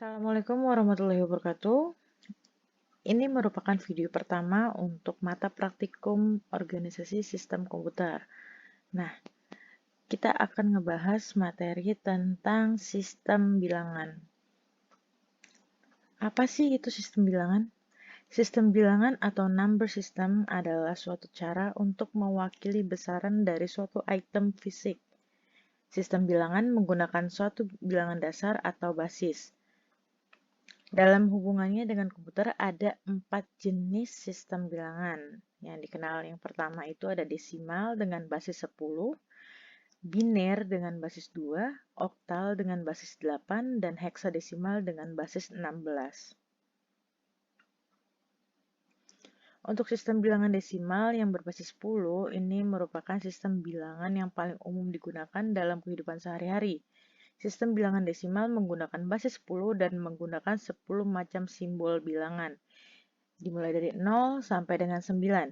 Assalamualaikum warahmatullahi wabarakatuh. Ini merupakan video pertama untuk mata praktikum organisasi sistem komputer. Nah, kita akan ngebahas materi tentang sistem bilangan. Apa sih itu sistem bilangan? Sistem bilangan atau number system adalah suatu cara untuk mewakili besaran dari suatu item fisik. Sistem bilangan menggunakan suatu bilangan dasar atau basis. Dalam hubungannya dengan komputer ada 4 jenis sistem bilangan yang dikenal. Yang pertama itu ada desimal dengan basis 10, biner dengan basis 2, oktal dengan basis 8, dan heksadesimal dengan basis 16. Untuk sistem bilangan desimal yang berbasis 10, ini merupakan sistem bilangan yang paling umum digunakan dalam kehidupan sehari-hari. Sistem bilangan desimal menggunakan basis 10 dan menggunakan 10 macam simbol bilangan, dimulai dari 0 sampai dengan 9.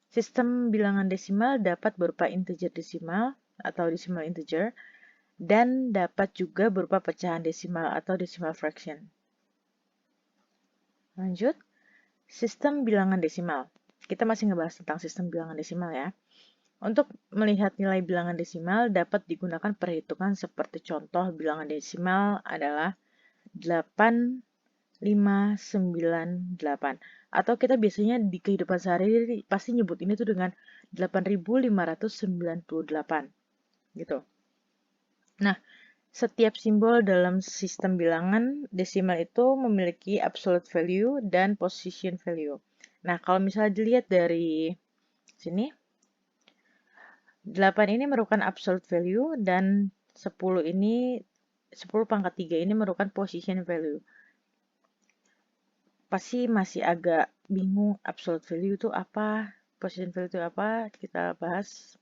Sistem bilangan desimal dapat berupa integer desimal atau decimal integer, dan dapat juga berupa pecahan desimal atau decimal fraction. Lanjut, sistem bilangan desimal. Kita masih ngebahas tentang sistem bilangan desimal ya. Untuk melihat nilai bilangan desimal dapat digunakan perhitungan seperti contoh bilangan desimal adalah 8, 5, 9, 8. Atau kita biasanya di kehidupan sehari-hari pasti nyebut ini tuh dengan 8598 gitu. Nah, setiap simbol dalam sistem bilangan desimal itu memiliki absolute value dan position value. Nah, kalau misalnya dilihat dari sini, 8 ini merupakan absolute value dan 10 ini 10 pangkat 3 ini merupakan position value. Pasti masih agak bingung absolute value itu apa, position value itu apa, kita bahas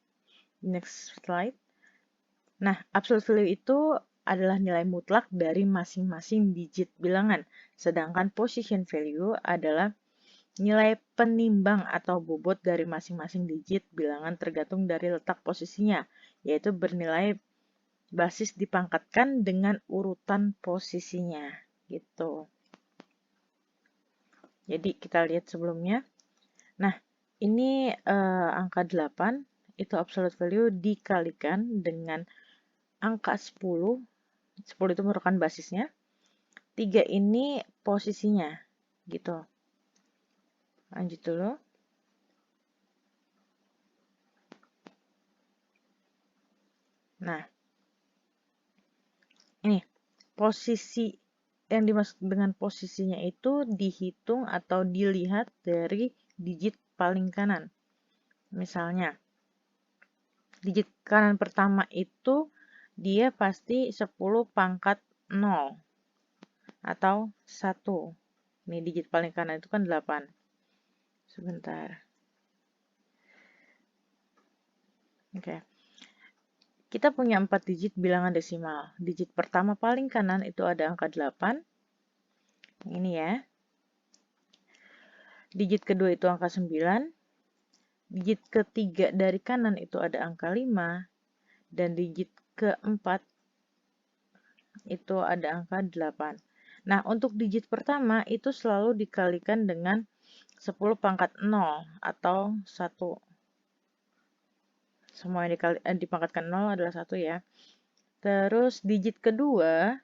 next slide. Nah, absolute value itu adalah nilai mutlak dari masing-masing digit bilangan, sedangkan position value adalah nilai penimbang atau bobot dari masing-masing digit bilangan tergantung dari letak posisinya, yaitu bernilai basis dipangkatkan dengan urutan posisinya, gitu. Jadi kita lihat sebelumnya. Nah, ini angka 8 itu absolute value dikalikan dengan angka 10. 10 itu merupakan basisnya. 3 ini posisinya, gitu. Lanjut dulu. Nah, ini posisi yang dimaksud dengan posisinya itu dihitung atau dilihat dari digit paling kanan. Misalnya, digit kanan pertama itu dia pasti 10 pangkat 0 atau 1. Ini digit paling kanan itu kan 8. Sebentar. Oke. Kita punya 4 digit bilangan desimal. Digit pertama paling kanan itu ada angka 8. Ini ya. Digit kedua itu angka 9. Digit ketiga dari kanan itu ada angka 5. Dan digit keempat itu ada angka 8. Nah, untuk digit pertama itu selalu dikalikan dengan 10 pangkat 0 atau 1. Semua yang dipangkatkan 0 adalah 1 ya. Terus digit kedua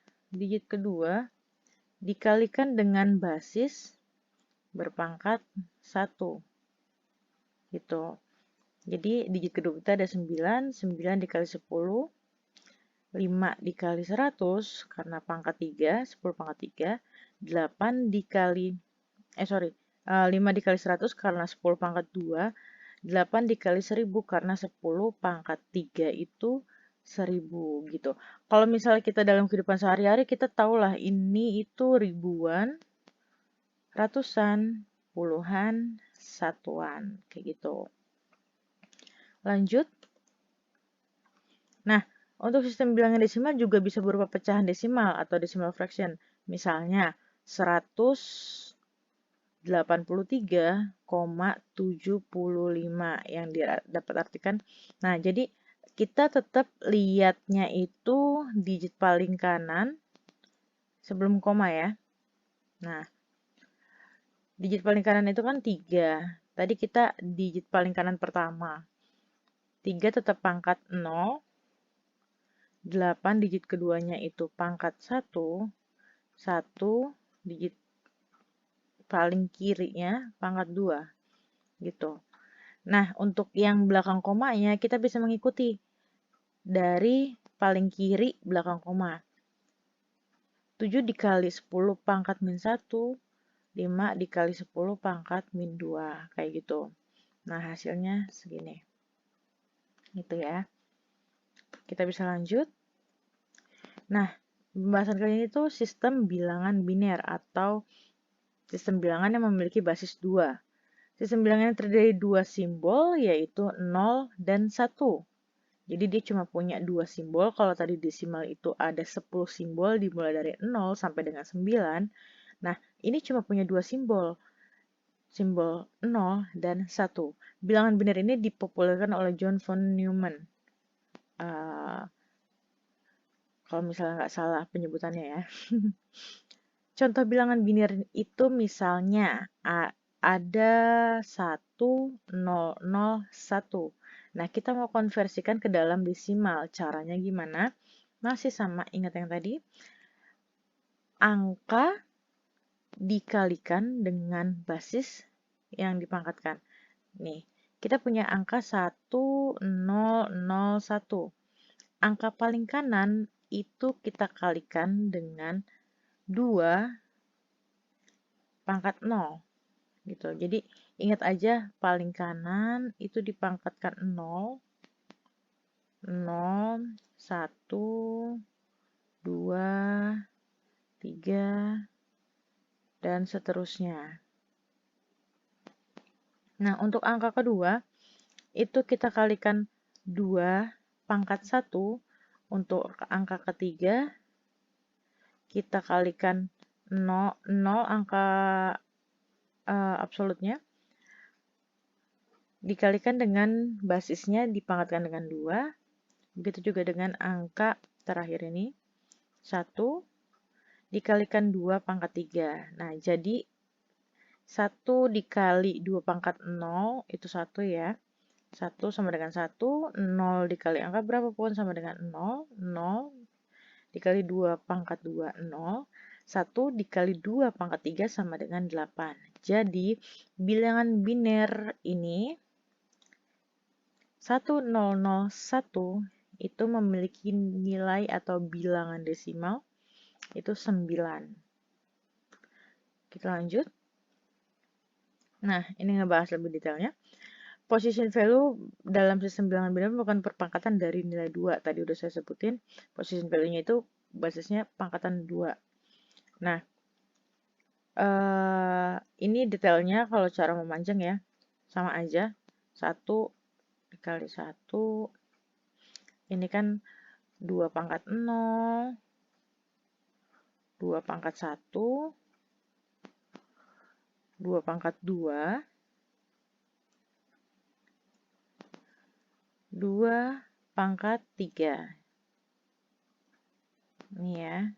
dikalikan dengan basis berpangkat 1. Gitu. Jadi digit kedua kita ada 9, 9 dikali 10, 5 dikali 100 karena pangkat 3, 10 pangkat 3, 8 dikali 5 dikali 100 karena 10 pangkat 2, 8 dikali 1000 karena 10 pangkat 3 itu 1000 gitu. Kalau misalnya kita dalam kehidupan sehari-hari kita tahulah ini itu ribuan, ratusan, puluhan, satuan kayak gitu. Lanjut. Nah, untuk sistem bilangan desimal juga bisa berupa pecahan desimal atau decimal fraction. Misalnya 183,75 yang dapat artikan. Nah, jadi kita tetap lihatnya itu digit paling kanan sebelum koma ya. Nah, digit paling kanan itu kan 3. Tadi kita digit paling kanan pertama. 3 tetap pangkat 0. 8 digit keduanya itu pangkat 1. 1 digit paling kirinya pangkat 2. Gitu. Nah, untuk yang belakang komanya kita bisa mengikuti dari paling kiri belakang koma. 7 dikali 10 pangkat min 1, 5 dikali 10 pangkat min 2. Kayak gitu. Nah, hasilnya segini. Gitu ya. Kita bisa lanjut. Nah, pembahasan kali ini tuh sistem bilangan biner atau sistem bilangan yang memiliki basis 2. Sistem bilangan yang terdiri dari 2 simbol, yaitu 0 dan 1. Jadi dia cuma punya 2 simbol. Kalau tadi desimal itu ada 10 simbol dimulai dari 0 sampai dengan 9. Nah, ini cuma punya 2 simbol. Simbol 0 dan 1. Bilangan biner ini dipopulerkan oleh John von Neumann. Kalau misalnya nggak salah penyebutannya ya. Contoh bilangan biner itu misalnya ada 1, 0, 0, 1. Nah, kita mau konversikan ke dalam desimal. Caranya gimana? Masih sama, ingat yang tadi. Angka dikalikan dengan basis yang dipangkatkan. Nih, kita punya angka 1, 0, 0, 1. Angka paling kanan itu kita kalikan dengan 2 pangkat 0. Gitu. Jadi, ingat aja paling kanan itu dipangkatkan 0, 0, 1, 2, 3, dan seterusnya. Nah, untuk angka kedua, itu kita kalikan 2 pangkat 1. Untuk angka ketiga, kita kalikan 0, 0 angka absolutnya. Dikalikan dengan basisnya dipangkatkan dengan 2. Begitu juga dengan angka terakhir ini. 1 dikalikan 2 pangkat 3. Nah, jadi 1 dikali 2 pangkat 0 itu 1 ya. 1 sama dengan 1, 0 dikali angka berapapun sama dengan 0, 0 dikali 2 pangkat 2, 0, 1 dikali 2 pangkat 3 sama dengan 8. Jadi, bilangan biner ini 1001 itu memiliki nilai atau bilangan desimal itu 9. Kita lanjut. Nah, ini ngebahas lebih detailnya. Position value dalam sistem bilangan biner merupakan perpangkatan dari nilai 2. Tadi udah saya sebutin, position value-nya itu basisnya pangkatan 2. Nah, ini detailnya kalau cara memanjang ya, sama aja. 1 dikali 1, ini kan 2 pangkat 0, 2 pangkat 1, 2 pangkat 2, 2 pangkat 3. Ini ya.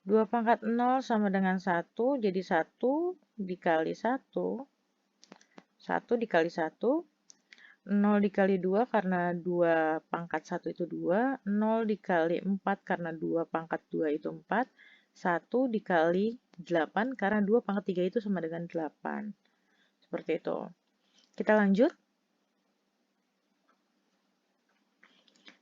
2 pangkat 0 sama dengan 1, jadi 1 dikali 1, 1 dikali 1, 0 dikali 2 karena 2 pangkat 1 itu 2, 0 dikali 4 karena 2 pangkat 2 itu 4, 1 dikali 8 karena 2 pangkat 3 itu sama dengan 8. Seperti itu. Kita lanjut.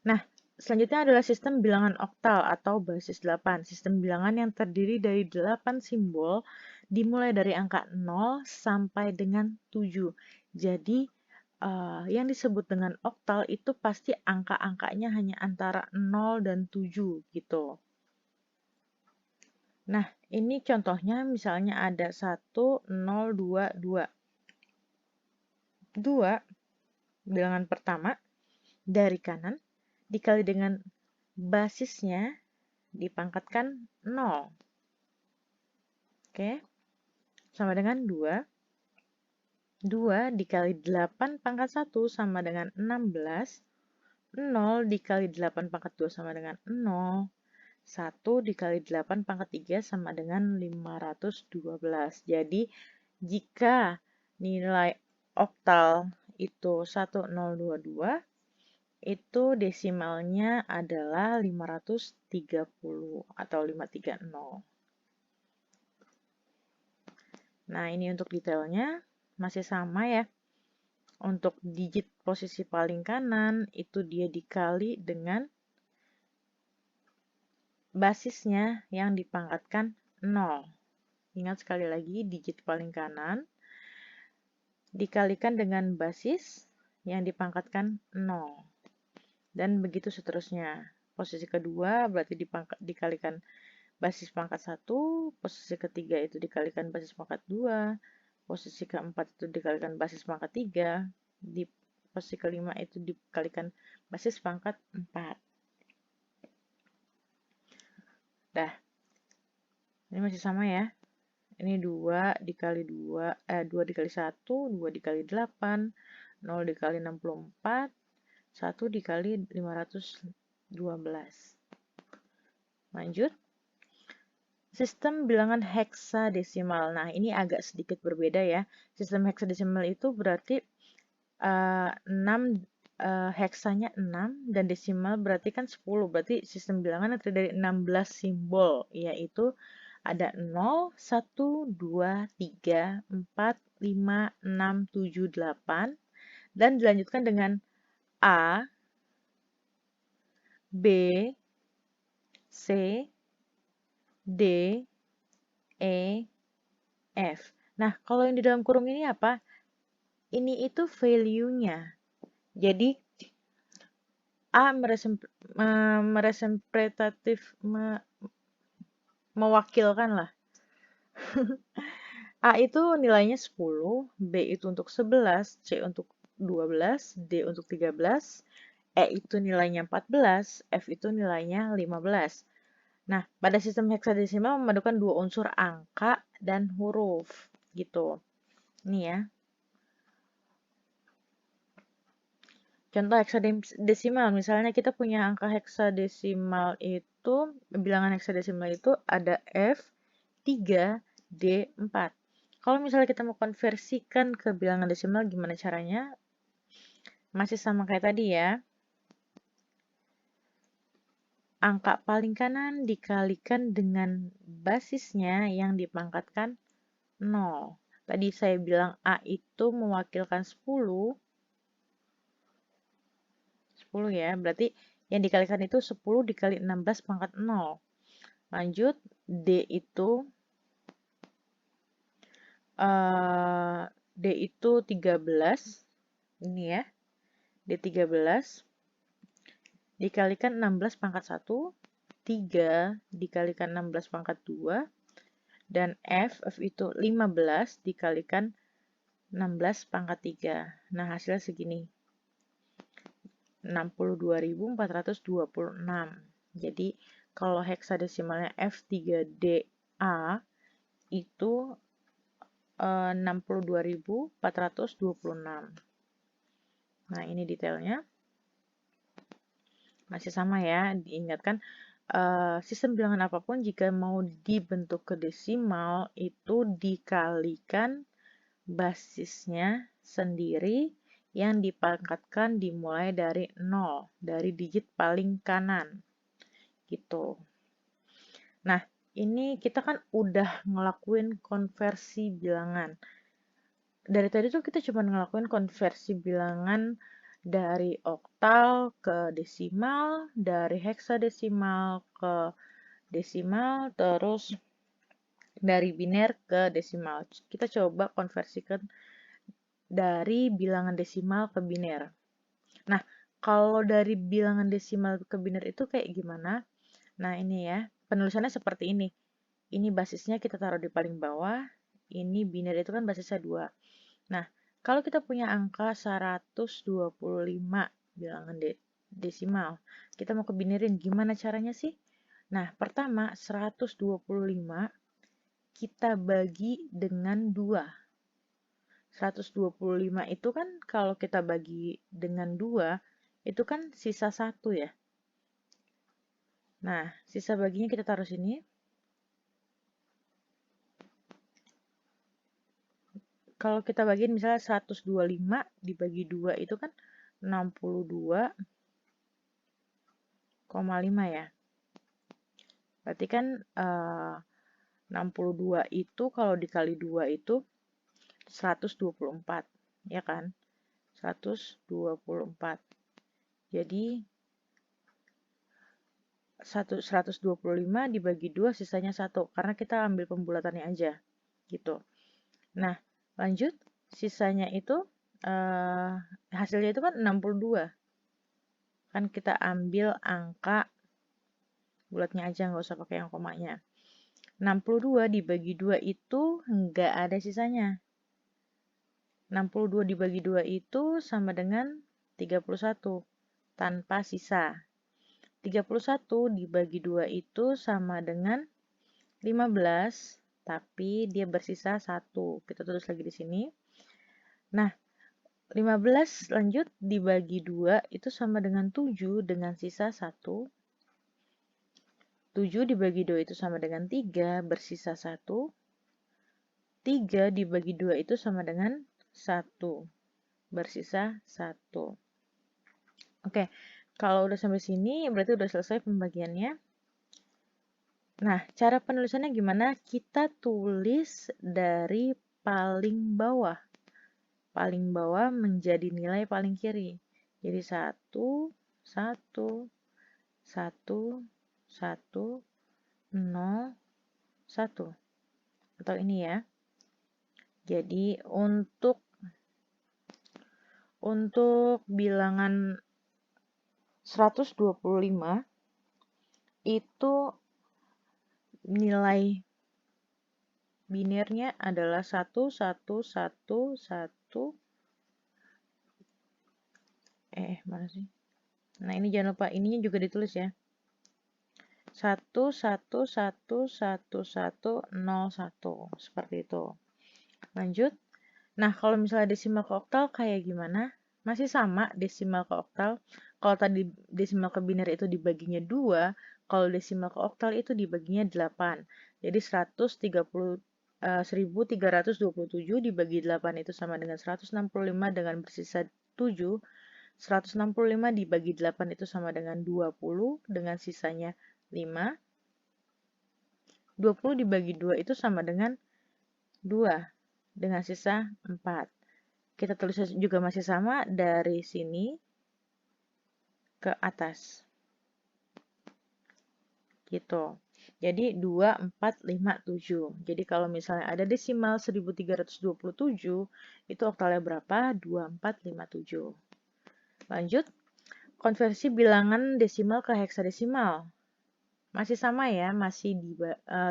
Nah, selanjutnya adalah sistem bilangan oktal atau basis 8. Sistem bilangan yang terdiri dari 8 simbol dimulai dari angka 0 sampai dengan 7. Jadi, yang disebut dengan oktal itu pasti angka-angkanya hanya antara 0 dan 7 gitu. Nah, ini contohnya misalnya ada 1, 0, 2, 2. 2, bilangan pertama dari kanan dikali dengan basisnya dipangkatkan 0. Oke. Sama dengan 2. 2 dikali 8 pangkat 1 sama dengan 16. 0 dikali 8 pangkat 2 sama dengan 0. 1 dikali 8 pangkat 3 sama dengan 512. Jadi, jika nilai oktal itu 1022, itu desimalnya adalah 530 atau 530. Nah, ini untuk detailnya masih sama ya. Untuk digit posisi paling kanan, itu dia dikali dengan basisnya yang dipangkatkan 0. Ingat sekali lagi, digit paling kanan dikalikan dengan basis yang dipangkatkan 0. Dan begitu seterusnya. Posisi kedua berarti dikalikan basis pangkat 1, posisi ketiga itu dikalikan basis pangkat 2, posisi keempat itu dikalikan basis pangkat 3, di posisi kelima itu dikalikan basis pangkat 4. Dah, ini masih sama ya. Ini 2 dikali 2, 2 dikali 1, 2 dikali 8, 0 dikali 64, 1 dikali 512. Lanjut. Sistem bilangan heksadesimal. Nah, ini agak sedikit berbeda ya. Sistem heksadesimal itu berarti 6 heksanya 6 dan desimal berarti kan 10. Berarti sistem bilangan terdiri dari 16 simbol, yaitu ada 0, 1, 2, 3, 4, 5, 6, 7, 8 dan dilanjutkan dengan A, B, C, D, E, F. Nah, kalau yang di dalam kurung ini apa? Ini itu value-nya. Jadi, A mewakilkan lah. A itu nilainya 10, B itu untuk 11, C untuk 12, D untuk 13, E itu nilainya 14, F itu nilainya 15. Nah, pada sistem heksadesimal memadukan dua unsur angka dan huruf, gitu. Ini ya. Contoh heksadesimal, misalnya kita punya angka heksadesimal itu, bilangan heksadesimal itu ada F, 3, D, 4. Kalau misalnya kita mau konversikan ke bilangan desimal, gimana caranya? Masih sama kayak tadi ya. Angka paling kanan dikalikan dengan basisnya yang dipangkatkan 0. Tadi saya bilang A itu mewakilkan 10. 10 ya, berarti yang dikalikan itu 10 dikali 16 pangkat 0. Lanjut, D itu D itu 13. Ini ya, D13 dikalikan 16 pangkat 1, 3 dikalikan 16 pangkat 2, dan F itu 15 dikalikan 16 pangkat 3. Nah, hasilnya segini. 62.426. Jadi, kalau heksadesimalnya F3DA itu 62.426. Nah, ini detailnya. Masih sama ya, diingatkan sistem bilangan apapun jika mau dibentuk ke desimal itu dikalikan basisnya sendiri yang dipangkatkan dimulai dari 0, dari digit paling kanan. Gitu. Nah, ini kita kan udah ngelakuin konversi bilangan. Dari tadi tuh kita cuma ngelakuin konversi bilangan dari oktal ke desimal, dari heksadesimal ke desimal, terus dari biner ke desimal. Kita coba konversikan dari bilangan desimal ke biner. Nah, kalau dari bilangan desimal ke biner itu kayak gimana? Nah, ini ya, penulisannya seperti ini. Ini basisnya kita taruh di paling bawah, ini biner itu kan basisnya 2. Nah, kalau kita punya angka 125 bilangan desimal, kita mau kebinerin, gimana caranya sih? Nah, pertama 125 kita bagi dengan 2. 125 itu kan kalau kita bagi dengan 2, itu kan sisa 1 ya. Nah, sisa baginya kita taruh sini. Kalau kita bagiin misalnya 125 dibagi 2 itu kan 62,5 ya. Berarti kan 62 itu kalau dikali 2 itu 124, ya kan? 124. Jadi 125 dibagi 2 sisanya 1 karena kita ambil pembulatannya aja gitu. Nah, lanjut sisanya itu hasilnya itu kan 62. Kan kita ambil angka bulatnya aja, nggak usah pakai yang komanya. 62 dibagi 2 itu nggak ada sisanya. 62 dibagi 2 itu sama dengan 31 tanpa sisa. 31 dibagi 2 itu sama dengan 15, tapi dia bersisa 1. Kita tulis lagi di sini. Nah, 15 lanjut dibagi 2 itu sama dengan 7 dengan sisa 1. 7 dibagi 2 itu sama dengan 3, bersisa 1. 3 dibagi 2 itu sama dengan 1, bersisa 1. Oke, kalau udah sampai sini berarti udah selesai pembagiannya. Nah, cara penulisannya gimana? Kita tulis dari paling bawah. Paling bawah menjadi nilai paling kiri. Jadi 1, 1, 1, 1, 0, 1. Atau ini ya. Jadi untuk bilangan 125 itu nilai binirnya adalah 1, 1, 1, 1. Mana sih? Nah, ini jangan lupa, ininya juga ditulis ya. 1, 1, 1, 1, 1, 0, 1. Seperti itu. Lanjut. Nah, kalau misalnya desimal ke oktal kayak gimana? Masih sama desimal ke oktal. Kalau tadi desimal ke biner itu dibaginya 2, kalau desimal ke oktal itu dibaginya 8. Jadi 1327 dibagi 8 itu sama dengan 165 dengan bersisa 7. 165 dibagi 8 itu sama dengan 20 dengan sisanya 5. 20 dibagi 2 itu sama dengan 2 dengan sisa 4. Kita tulis juga masih sama dari sini ke atas. Gitu. Jadi 2, 4, 5, 7. Jadi kalau misalnya ada desimal 1327, itu oktalnya berapa? 2, 4, 5, 7. Lanjut, konversi bilangan desimal ke heksadesimal. Masih sama ya,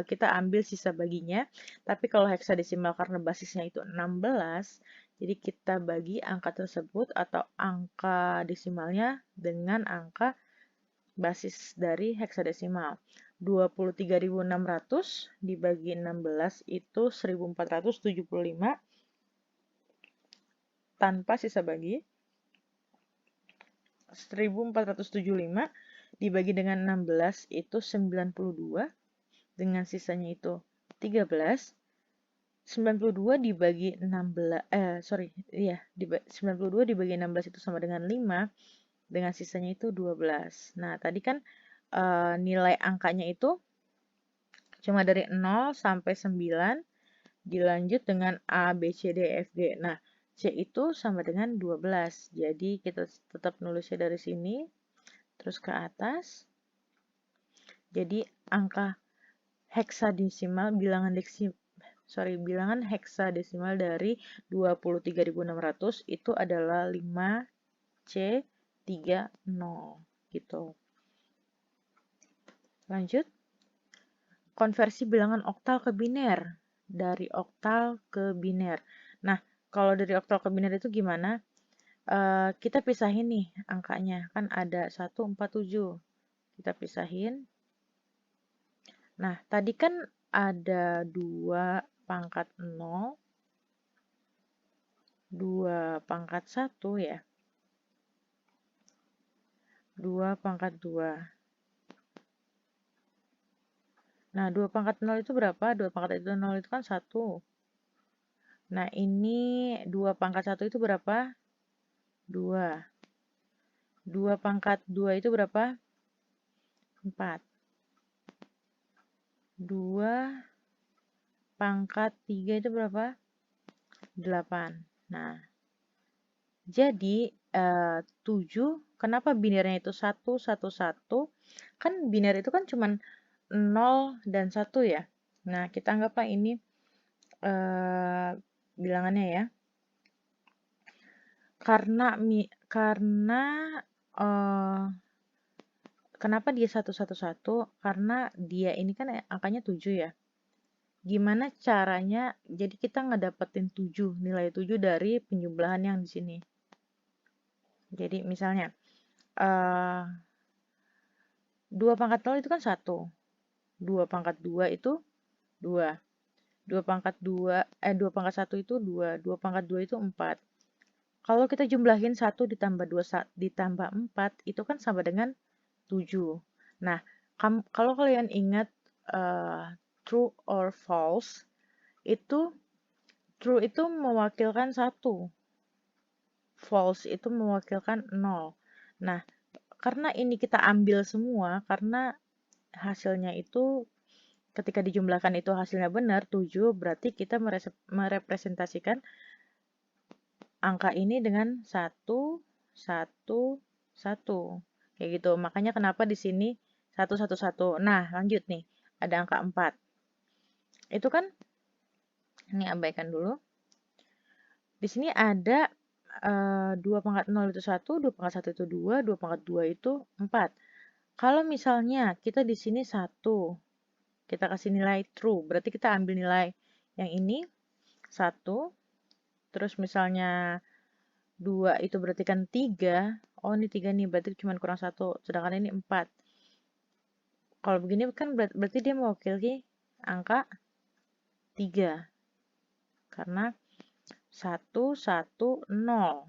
kita ambil sisa baginya. Tapi kalau heksadesimal karena basisnya itu 16, jadi kita bagi angka tersebut atau angka desimalnya dengan angka basis dari heksadesimal. 23.600 dibagi 16 itu 1475 tanpa sisa bagi. 1475 dibagi dengan 16 itu 92 dengan sisanya itu 13. 92 dibagi 92 dibagi 16 itu sama dengan 5 dengan sisanya itu 12. Nah, tadi kan nilai angkanya itu cuma dari 0 sampai 9 dilanjut dengan A, B, C, D, F, G. Nah, C itu sama dengan 12. Jadi kita tetap nulisnya dari sini terus ke atas. Jadi angka heksadesimal bilangan heksadesimal dari 23.600 itu adalah 5C30 gitu. Lanjut. Konversi bilangan oktal ke biner. Dari oktal ke biner. Nah, kalau dari oktal ke biner itu gimana? Kita pisahin nih angkanya. Kan ada 147. Kita pisahin. Nah, tadi kan ada 2 pangkat 0, 2 pangkat 1 ya. 2 pangkat 2. Nah, 2 pangkat 0 itu berapa? 2 pangkat 0 itu kan 1. Nah, ini 2 pangkat 1 itu berapa? 2. 2 pangkat 2 itu berapa? 4. 2 pangkat 3 itu berapa? 8. Nah, jadi 7, kenapa binarnya itu 1, 1, 1? Kan binar itu kan cuman 0 dan 1 ya. Nah, kita anggaplah ini bilangannya ya. Karena kenapa dia 1, 1, 1? Karena dia ini kan angkanya 7 ya. Gimana caranya? Jadi kita ngedapetin 7, nilai 7 dari penjumlahan yang di sini. Jadi misalnya 2 pangkat 0 itu kan 1. 2 pangkat 2 itu 2. 2 pangkat 2 pangkat 1 itu 2. 2 pangkat 2 itu 4. Kalau kita jumlahin 1 ditambah 2 ditambah 4 itu kan sama dengan 7. Nah, kalau kalian ingat true or false, itu true itu mewakilkan 1. False itu mewakilkan 0. Nah, karena ini kita ambil semua, karena hasilnya itu ketika dijumlahkan itu hasilnya benar, 7, berarti kita merepresentasikan angka ini dengan 1, 1, 1. Kayak gitu. Makanya kenapa di sini 1, 1, 1. Nah, lanjut nih. Ada angka 4. Itu kan, ini abaikan dulu. Di sini ada 2 pangkat 0 itu 1, 2 pangkat 1 itu 2, 2 pangkat 2 itu 4. Kalau misalnya kita di sini 1, kita kasih nilai true, berarti kita ambil nilai yang ini 1, terus misalnya 2 itu berarti kan 3. Oh, ini 3 nih, berarti cuma kurang 1, sedangkan ini 4. Kalau begini kan berarti dia mewakili angka 3. Karena 1, 1, 0.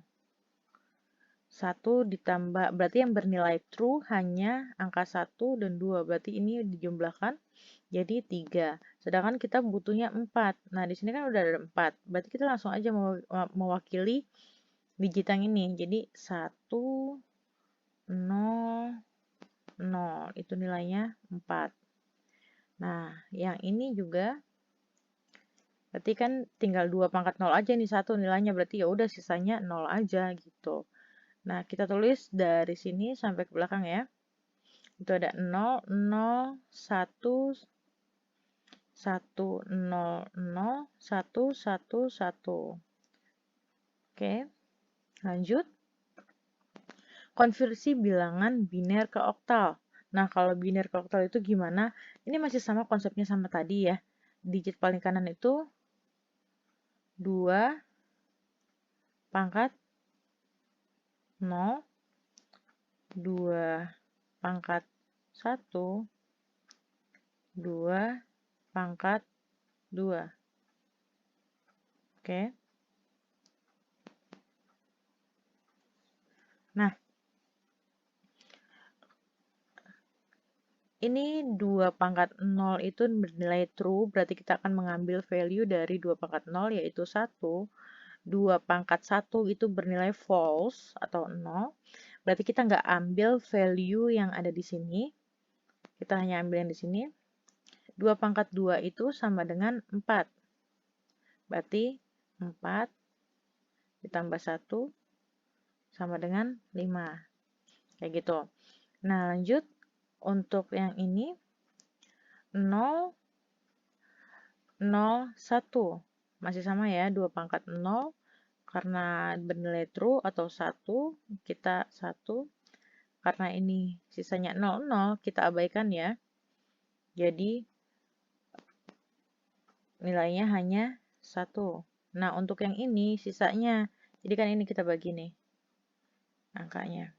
1 ditambah, berarti yang bernilai true hanya angka 1 dan 2. Berarti ini dijumlahkan jadi 3. Sedangkan kita butuhnya 4. Nah, di sini kan udah ada 4. Berarti kita langsung aja mewakili digit yang ini. Jadi 1, 0, 0. Itu nilainya 4. Nah, yang ini juga berarti kan tinggal 2 pangkat 0 aja nih, 1 nilainya. Berarti ya udah sisanya 0 aja gitu. Nah, kita tulis dari sini sampai ke belakang ya. Itu ada 0, 0, 1, 1, 0, 0, 1, 1, 1. Oke, lanjut. Konversi bilangan biner ke oktal. Nah, kalau biner ke oktal itu gimana? Ini masih sama konsepnya sama tadi ya. Digit paling kanan itu 2 pangkat 0, 2 pangkat 1, 2 pangkat 2. Oke. Nah, ini 2 pangkat 0 itu bernilai true, berarti kita akan mengambil value dari 2 pangkat 0 yaitu 1. 2 pangkat 1 itu bernilai false atau 0. Berarti kita nggak ambil value yang ada di sini. Kita hanya ambil yang di sini. 2 pangkat 2 itu sama dengan 4. Berarti 4 ditambah 1 sama dengan 5. Kayak gitu. Nah, lanjut. Untuk yang ini 0, 0, 1. Masih sama ya, 2 pangkat 0. Karena bernilai true atau 1, kita 1. Karena ini sisanya 0, 0, kita abaikan ya. Jadi, nilainya hanya 1. Nah, untuk yang ini sisanya, jadi kan ini kita bagi nih angkanya.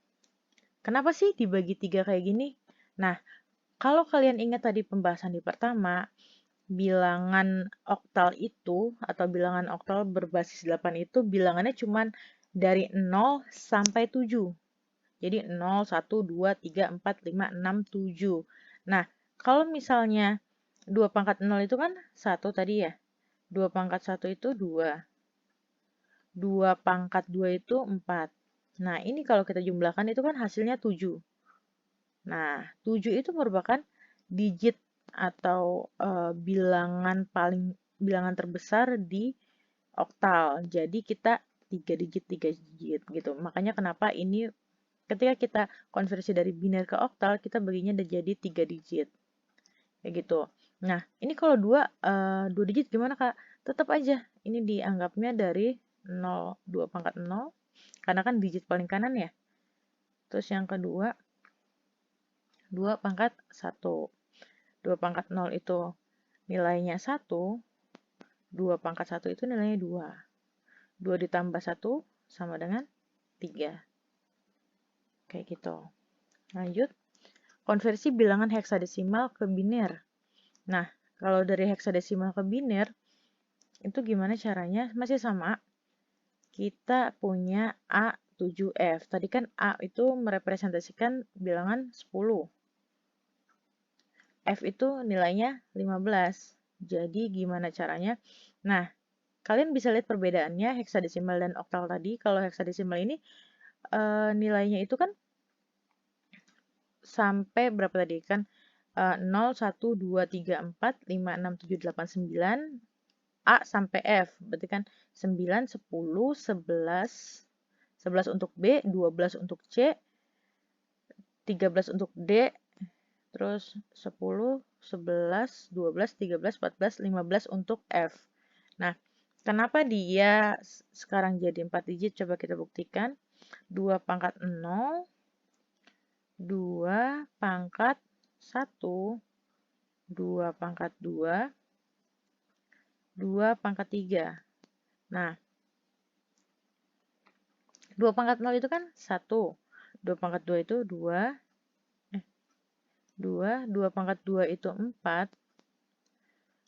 Kenapa sih dibagi 3 kayak gini? Nah, kalau kalian ingat tadi pembahasan di pertama, bilangan oktal itu atau bilangan oktal berbasis 8 itu bilangannya cuma dari 0 sampai 7. Jadi 0, 1, 2, 3, 4, 5, 6, 7. Nah, kalau misalnya 2 pangkat 0 itu kan 1 tadi ya. 2 pangkat 1 itu 2. 2 pangkat 2 itu 4. Nah, ini kalau kita jumlahkan itu kan hasilnya 7. Nah, 7 itu merupakan digit atau bilangan terbesar di oktal. Jadi kita 3 digit gitu. Makanya kenapa ini ketika kita konversi dari biner ke oktal, kita baginya jadi 3 digit. Kayak gitu. Nah, ini kalau 2 digit gimana, Kak? Tetap aja ini dianggapnya dari 0, 2 pangkat 0 karena kan digit paling kanan ya. Terus yang kedua 2 pangkat 1. 2 pangkat 0 itu nilainya 1, 2 pangkat 1 itu nilainya 2. 2 ditambah 1 sama dengan 3. Kayak gitu. Lanjut, konversi bilangan heksadesimal ke biner. Nah, kalau dari heksadesimal ke biner, itu gimana caranya? Masih sama. Kita punya A7F. Tadi kan A itu merepresentasikan bilangan 10. F itu nilainya 15. Jadi gimana caranya? Nah, kalian bisa lihat perbedaannya heksadesimal dan oktal tadi. Kalau heksadesimal ini nilainya itu kan sampai berapa tadi kan 0, 1, 2, 3, 4, 5, 6, 7, 8, 9 A sampai F. Berarti kan 9, 10, 11, 11 untuk B, 12 untuk C, 13 untuk D, terus 10, 11, 12, 13, 14, 15 untuk F. Nah, kenapa dia sekarang jadi 4 digit? Coba kita buktikan. 2 pangkat 0, 2 pangkat 1, 2 pangkat 2, 2 pangkat 3. Nah, 2 pangkat 0 itu kan 1. 2 pangkat 2 itu 2. 2 pangkat 2 itu 4.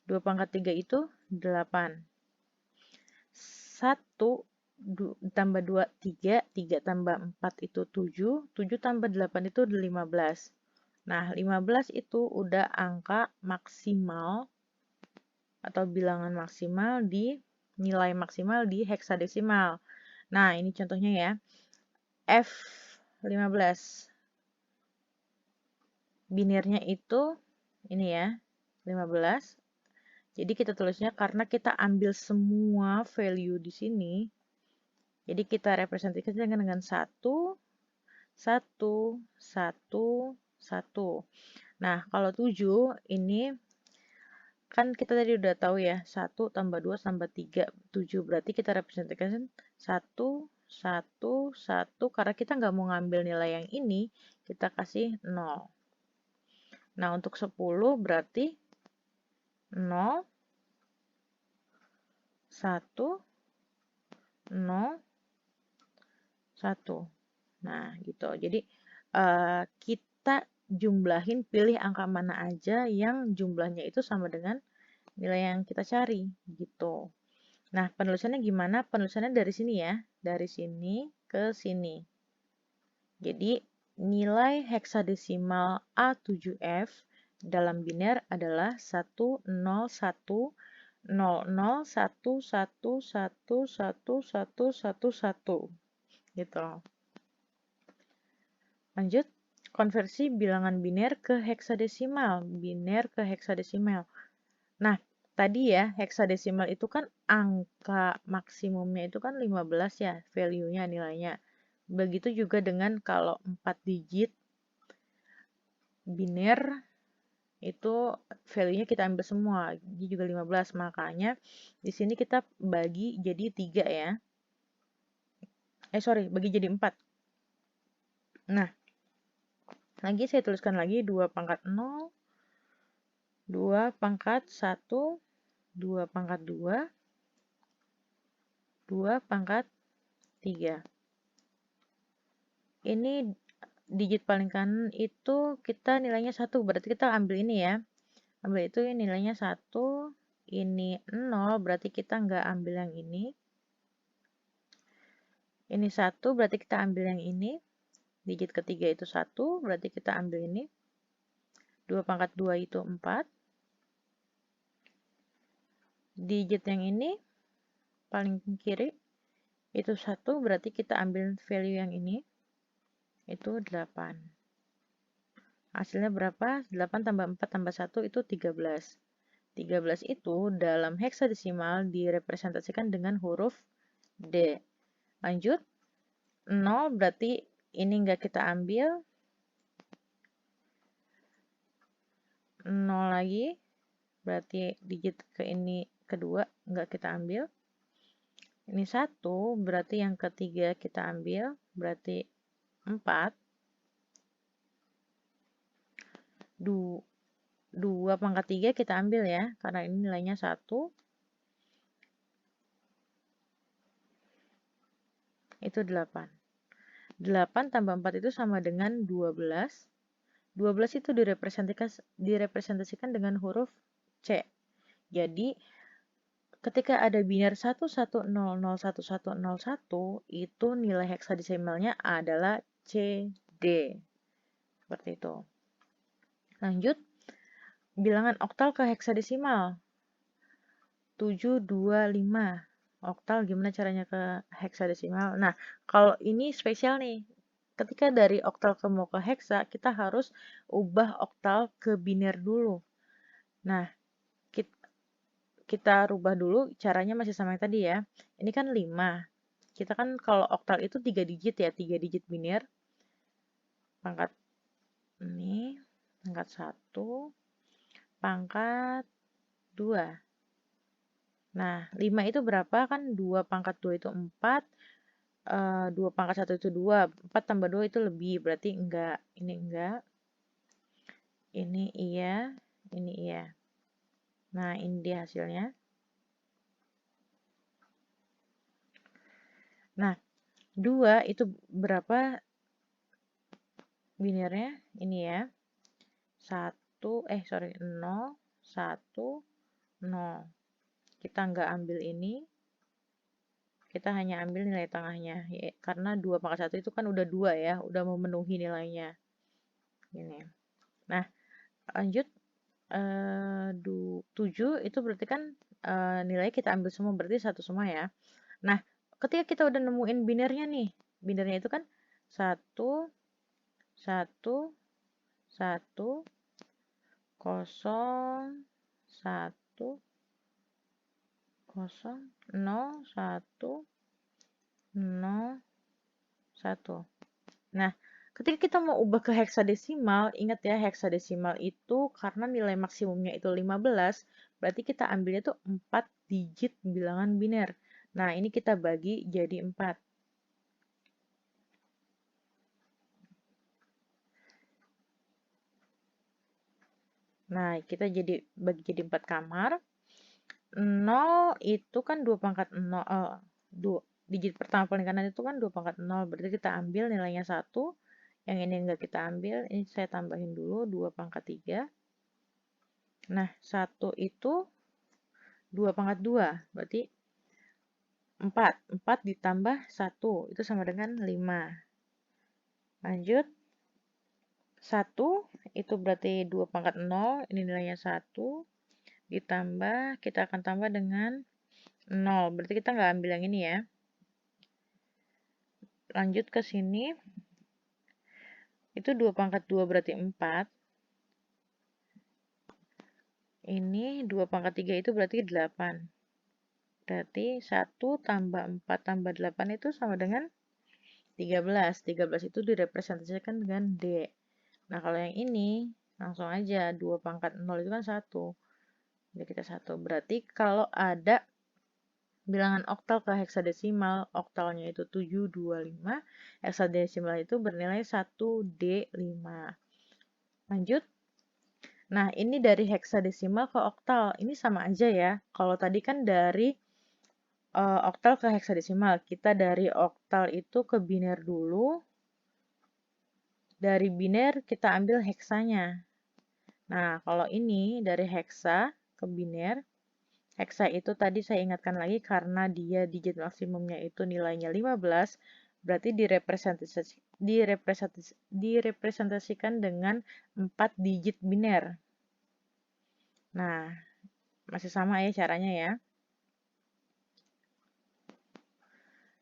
2 pangkat 3 itu 8. 1 tambah 2, 3. 3 tambah 4 itu 7. 7 tambah 8 itu 15. Nah, 15 itu udah angka maksimal atau bilangan maksimal di nilai maksimal di heksadesimal. Nah, ini contohnya ya. F15. Binirnya itu ini ya, 15. Jadi kita tulisnya karena kita ambil semua value di sini. Jadi kita representasikan dengan 1, 1, 1, 1. Nah, kalau 7 ini kan kita tadi udah tahu ya, 1 tambah 2 tambah 3, 7. Berarti kita representasikan 1, 1, 1. Karena kita nggak mau ngambil nilai yang ini, kita kasih 0. Nah, untuk 10 berarti 0, 1, 0, 1. Nah, gitu. Jadi, kita jumlahin, pilih angka mana aja yang jumlahnya itu sama dengan nilai yang kita cari, gitu. Nah, penulisannya gimana? Penulisannya dari sini ya. Dari sini ke sini. Jadi, nilai heksadesimal A7F dalam biner adalah 1, 0, 1, 0, 0, 1, 1, 1, 1, 1, 1, 1. Gitu. Lanjut, konversi bilangan biner ke heksadesimal. Biner ke heksadesimal. Nah, tadi ya, heksadesimal itu kan angka maksimumnya itu kan 15 ya, value-nya, nilainya. Begitu juga dengan kalau 4 digit biner itu value-nya kita ambil semua, ini juga 15. Makanya di sini kita bagi jadi 3 ya. Bagi jadi 4. Nah, lagi saya tuliskan lagi 2 pangkat 0, 2 pangkat 1, 2 pangkat 2, 2 pangkat 3. Ini digit paling kanan itu kita nilainya 1, berarti kita ambil ini ya. Ambil itu nilainya 1, ini 0, berarti kita nggak ambil yang ini. Ini 1, berarti kita ambil yang ini. digit ketiga itu 1, berarti kita ambil ini. 2 pangkat 2 itu 4. Digit yang ini, paling kiri, itu 1, berarti kita ambil value yang ini, itu 8. Hasilnya berapa? 8 tambah 4 tambah 1 itu 13. 13 itu dalam heksadesimal direpresentasikan dengan huruf D. Lanjut, 0 berarti ini nggak kita ambil. 0 lagi, berarti digit ke ini kedua nggak kita ambil. Ini 1, berarti yang ketiga kita ambil, berarti 4. 2 pangkat 3 kita ambil ya, karena ini nilainya 1. Itu 8. 8 tambah 4 itu sama dengan 12. 12 itu direpresentasikan dengan huruf C. Jadi, ketika ada biner 11001101, itu nilai heksadesimalnya adalah CD. Seperti itu. Lanjut, bilangan oktal ke heksadesimal. 725. Oktal gimana caranya ke heksadesimal? Nah, kalau ini spesial nih. Ketika dari oktal mau ke heksa, kita harus ubah oktal ke biner dulu. Nah, kita rubah dulu, caranya masih sama yang tadi ya. Ini kan 5. Kita kan kalau oktal itu 3 digit ya, 3 digit biner. Pangkat ini, pangkat 1, pangkat 2. Nah, 5 itu berapa? Kan 2 pangkat 2 itu 4. 2 pangkat 1 itu 2. 4 tambah 2 itu lebih. Berarti enggak. Ini enggak. Ini iya. Ini iya. Nah, ini dia hasilnya. Nah, 2 itu berapa binernya? Ini ya. 0, 1, 0. Kita nggak ambil ini. Kita hanya ambil nilai tengahnya. Ya, karena 2 pangkat 1 itu kan udah 2 ya. Udah memenuhi nilainya. Ini. Nah, lanjut. 7 itu berarti kan nilai kita ambil semua, berarti 1 semua ya. Nah, ketika kita udah nemuin binernya nih, binernya itu kan 1, 1, 1, 0, 1, 0, 0, 1, 0, 1. Nah, ketika kita mau ubah ke heksadesimal, ingat ya heksadesimal itu karena nilai maksimumnya itu 15, berarti kita ambilnya itu 4 digit bilangan biner. Nah, ini kita bagi jadi 4. Nah, kita bagi jadi 4 kamar. 0 itu kan 2 pangkat 0, digit pertama paling kanan itu kan 2 pangkat 0, berarti kita ambil nilainya 1. Yang ini enggak kita ambil, ini saya tambahin dulu 2 pangkat 3. Nah, 1 itu 2 pangkat 2, berarti 4. 4 ditambah 1, itu sama dengan 5. Lanjut, 1 itu berarti 2 pangkat 0, ini nilainya 1. Ditambah, kita akan tambah dengan 0, berarti kita nggak ambil yang ini ya. Lanjut ke sini, itu 2 pangkat 2 berarti 4. Ini 2 pangkat 3 itu berarti 8. Berarti 1 tambah 4 tambah 8 itu sama dengan 13. 13 itu direpresentasikan dengan D. Nah, kalau yang ini, langsung aja 2 pangkat 0 itu kan 1. Jadi kita 1. Berarti kalau ada bilangan oktal ke heksadesimal, oktalnya itu 725, heksadesimal itu bernilai 1D5. Lanjut. Nah, ini dari heksadesimal ke oktal. Ini sama aja ya. Kalau tadi kan dari oktal ke heksadesimal. Kita dari oktal itu ke biner dulu. Dari biner kita ambil heksanya. Nah, kalau ini dari heksa ke biner. Heksa itu tadi saya ingatkan lagi karena dia digit maksimumnya itu nilainya 15. Berarti direpresentasikan dengan 4 digit biner. Nah, masih sama ya caranya ya.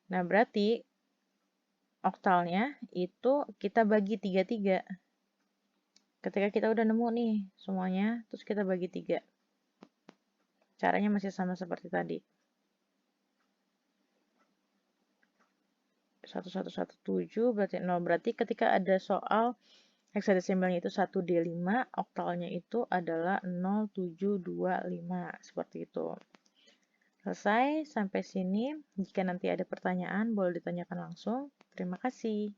Nah, berarti oktalnya itu kita bagi 3-3. Ketika kita udah nemu nih semuanya, terus kita bagi 3. Caranya masih sama seperti tadi. 1117 berarti 0. Berarti ketika ada soal hexadesimalnya itu 1D5, oktalnya itu adalah 0725. Seperti itu. Selesai, sampai sini. Jika nanti ada pertanyaan, boleh ditanyakan langsung. Terima kasih.